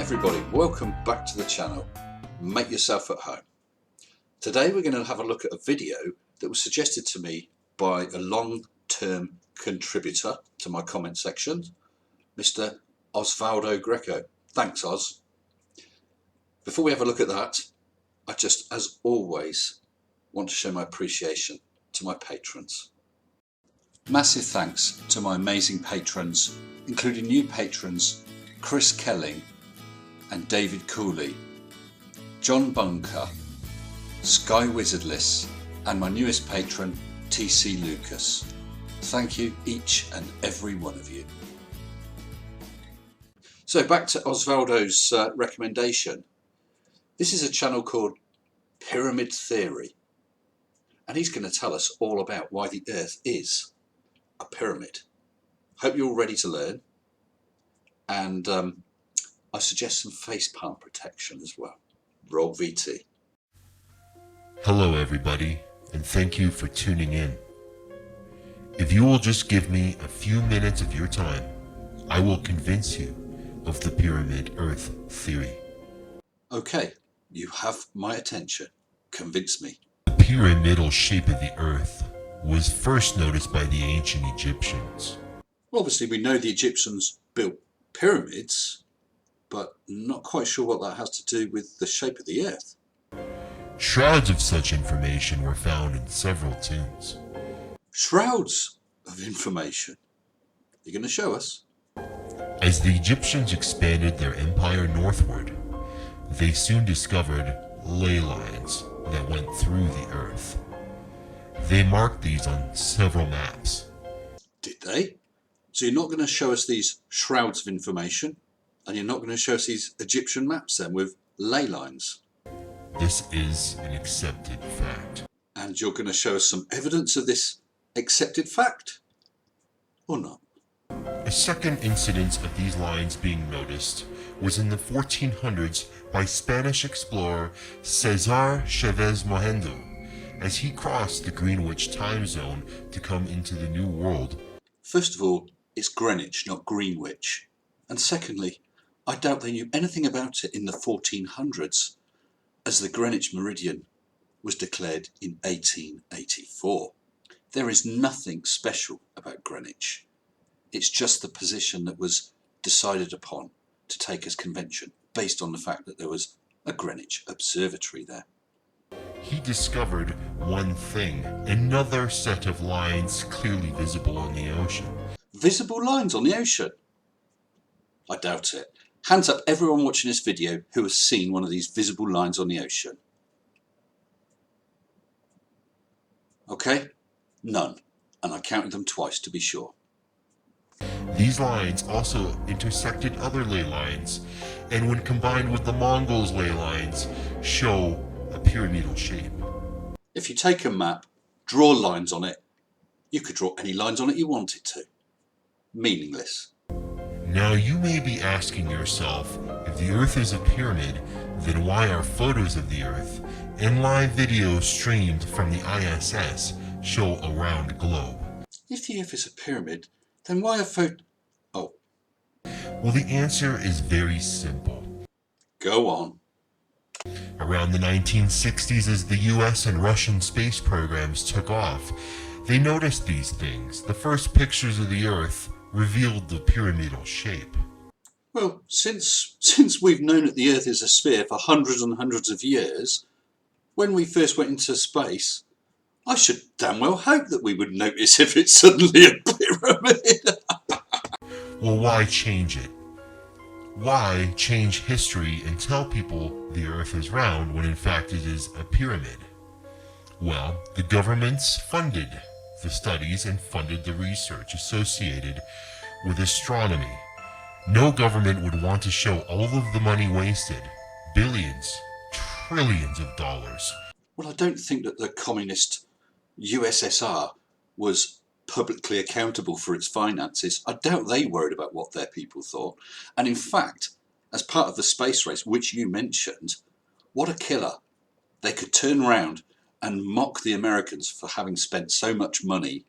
everybody, welcome back to the channel. Make yourself at home. Today we're going to have a look at a video that was suggested to me by a long-term contributor to my comment section, Mr. OsvaldoGreco. Thanks, Oz. Before we have a look at that, I just, as always, want to show my appreciation to my patrons. Massive thanks to my amazing patrons, including new patrons Chris Kelling and David Cooley, John Bunker, Sky Wizardless, and my newest patron TC Lucas. Thank you, each and every one of you. So back to Osvaldo's recommendation. This is a channel called Pyramid Theory, and he's going to tell us all about why the Earth is a pyramid. Hope you're all ready to learn, and I suggest some facepalm protection as well. Roll VT. Hello everybody, and thank you for tuning in. If you will just give me a few minutes of your time, I will convince you of the Pyramid Earth theory. Okay, you have my attention. Convince me. The pyramidal shape of the Earth was first noticed by the ancient Egyptians. Well, obviously we know the Egyptians built pyramids, but not quite sure what that has to do with the shape of the Earth. Shrouds of such information were found in several tombs. Shrouds of information? You're going to show us? As the Egyptians expanded their empire northward, they soon discovered ley lines that went through the Earth. They marked these on several maps. Did they? So you're not going to show us these shrouds of information, and you're not going to show us these Egyptian maps then with ley lines? This is an accepted fact. And you're going to show us some evidence of this accepted fact? Or not? A second incidence of these lines being noticed was in the 1400s by Spanish explorer Cesar Chavez Mojendo, as he crossed the Greenwich time zone to come into the New World. First of all, it's Greenwich, not Greenwich. And secondly, I doubt they knew anything about it in the 1400s, as the Greenwich Meridian was declared in 1884. There is nothing special about Greenwich. It's just the position that was decided upon to take as convention, based on the fact that there was a Greenwich Observatory there. He discovered one thing, another set of lines clearly visible on the ocean. Visible lines on the ocean? I doubt it. Hands up everyone watching this video who has seen one of these visible lines on the ocean. Okay? None. And I counted them twice to be sure. These lines also intersected other ley lines, and when combined with the Mongols' ley lines, show a pyramidal shape. If you take a map, draw lines on it, you could draw any lines on it you wanted to. Meaningless. Now you may be asking yourself, if the Earth is a pyramid, then why are photos of the Earth and live videos streamed from the ISS show a round globe? If the Earth is a pyramid, then why are Oh. Well, the answer is very simple. Go on. Around the 1960s, as the US and Russian space programs took off, they noticed these things. The first pictures of the Earth revealed the pyramidal shape. Well, since we've known that the Earth is a sphere for hundreds and hundreds of years, when we first went into space, I should damn well hope that we would notice if it's suddenly a pyramid. Well, why change it? Why change history and tell people the Earth is round when in fact it is a pyramid? Well, the governments funded the studies and funded the research associated with astronomy. No government would want to show all of the money wasted, billions, trillions of dollars. Well, I don't think that the communist USSR was publicly accountable for its finances. I doubt they worried about what their people thought. And in fact, as part of the space race, which you mentioned, what a killer. They could turn around and mock the Americans for having spent so much money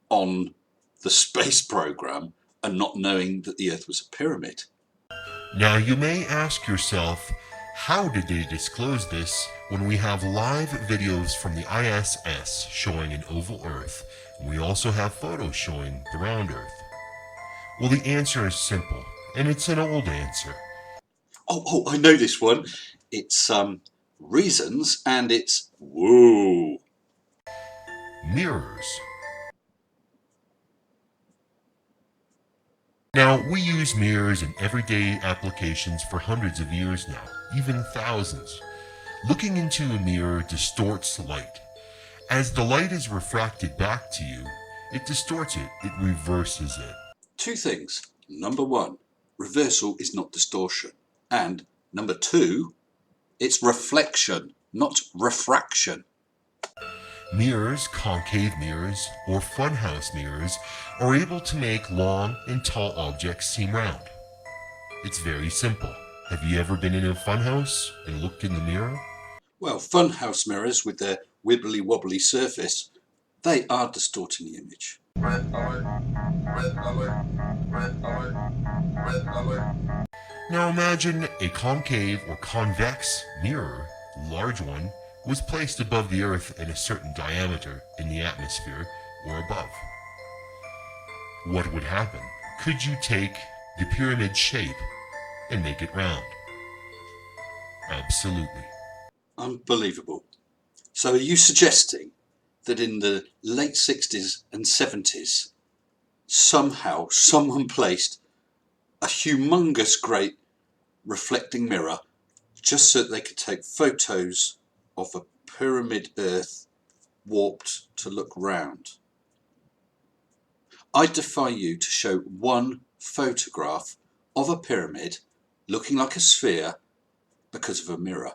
on the space program and not knowing that the Earth was a pyramid. Now you may ask yourself, how did they disclose this when we have live videos from the ISS showing an oval Earth, and we also have photos showing the round Earth? Well, the answer is simple, and it's an old answer. Oh, I know this one. It's reasons, and it's whoa. Mirrors. Now, we use mirrors in everyday applications for hundreds of years now, even thousands. Looking into a mirror distorts light. As the light is refracted back to you, it distorts it, it reverses it. Two things. Number one, reversal is not distortion. And number two, it's reflection, not refraction. Mirrors, concave mirrors, or funhouse mirrors are able to make long and tall objects seem round. It's very simple. Have you ever been in a funhouse and looked in the mirror? Well, funhouse mirrors with their wibbly wobbly surface, they are distorting the image. Red alert, red alert, red alert, red alert. Now imagine a concave or convex mirror, large one, was placed above the Earth in a certain diameter in the atmosphere or above. What would happen? Could you take the pyramid shape and make it round? Absolutely. Unbelievable. So are you suggesting that in the late 60s and 70s, somehow someone placed a humongous great reflecting mirror just so that they could take photos of a pyramid Earth warped to look round? I defy you to show one photograph of a pyramid looking like a sphere because of a mirror.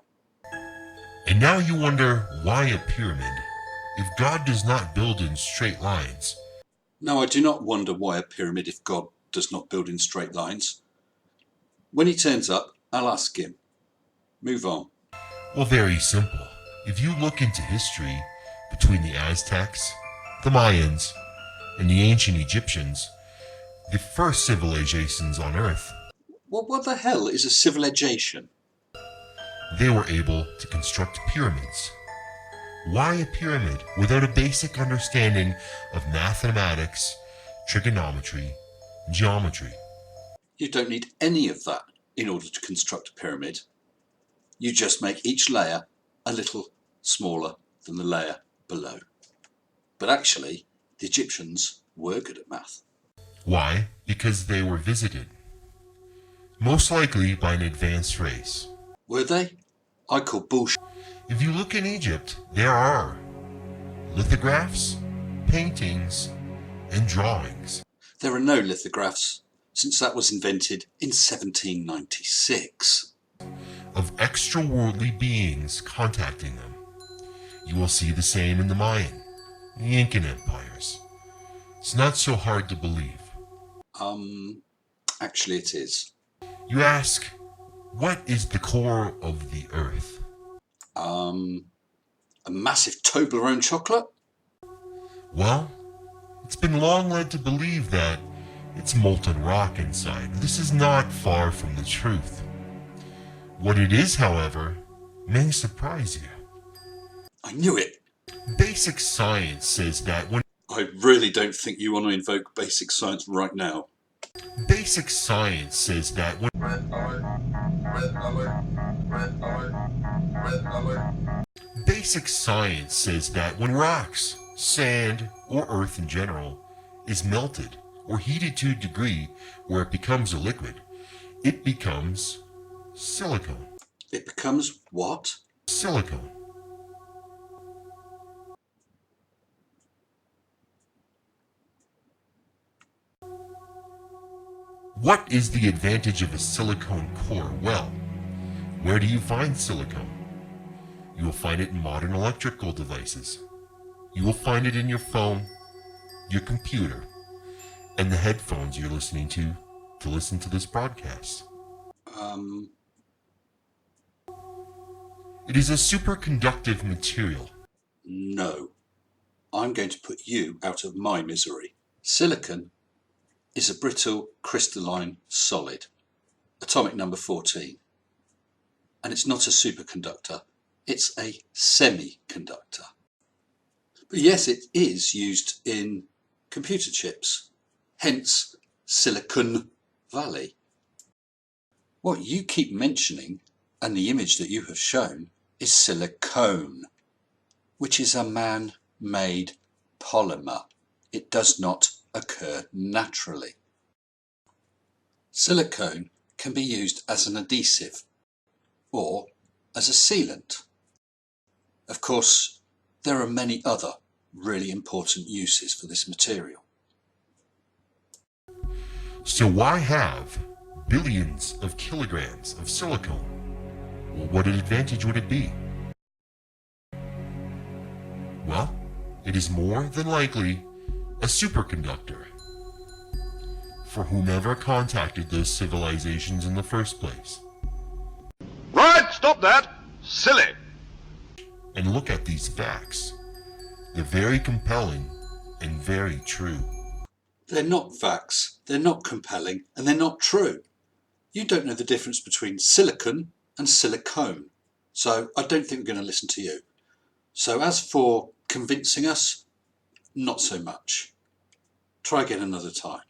And now you wonder, why a pyramid if God does not build in straight lines? No, I do not wonder why a pyramid if God does not build in straight lines. When he turns up, I'll ask him. Move on. Well, very simple. If you look into history between the Aztecs, the Mayans, and the ancient Egyptians, the first civilizations on Earth, Well, what the hell is a civilization? they were able to construct pyramids. Why a pyramid without a basic understanding of mathematics, trigonometry, geometry? You don't need any of that in order to construct a pyramid. You just make each layer a little smaller than the layer below. But actually, the Egyptians were good at math. Why? Because they were visited. Most likely by an advanced race. Were they? I call bullshit. If you look in Egypt, there are lithographs, paintings, and drawings. There are no lithographs, since that was invented in 1796. Of extraworldly beings contacting them. You will see the same in the Mayan, the Incan empires. It's not so hard to believe. Actually it is. You ask, what is the core of the Earth? A massive Toblerone chocolate? Well, it's been long led to believe that it's molten rock inside. This is not far from the truth. What it is, however, may surprise you. I knew it. Basic science says that when I really don't think you want to invoke basic science right now. Basic science says that when Red alert, red alert, red alert, red alert. Basic science says that when rocks, sand, or earth in general is melted or heated to a degree where it becomes a liquid, it becomes silicone. It becomes what? Silicone. What is the advantage of a silicone core? Well, where do you find silicone? You will find it in modern electrical devices. You will find it in your phone, your computer, and the headphones you're listening to listen to this broadcast. It is a superconductive material. No. I'm going to put you out of my misery. Silicon is a brittle crystalline solid. atomic number 14. And it's not a superconductor, it's a semiconductor. But yes, it is used in computer chips, hence Silicon Valley. What you keep mentioning, and the image that you have shown, is silicone, which is a man-made polymer. It does not occur naturally. Silicone can be used as an adhesive or as a sealant. Of course, there are many other really important uses for this material. So why have billions of kilograms of silicone? Well, what advantage would it be? Well, it is more than likely a superconductor for whomever contacted those civilizations in the first place. Right, stop that! Silly! And look at these facts. They're very compelling and very true. They're not facts, they're not compelling, and they're not true. You don't know the difference between silicon and silicone, so I don't think we're going to listen to you. So as for convincing us, not so much. Try again another time.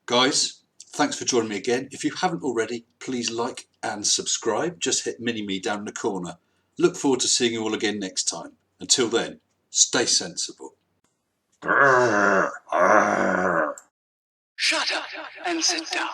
Guys, thanks for joining me again. If you haven't already, please like and subscribe. Just hit mini-me down in the corner. Look forward to seeing you all again next time. Until then, stay sensible. Grrr, grrr. Shut up and sit down.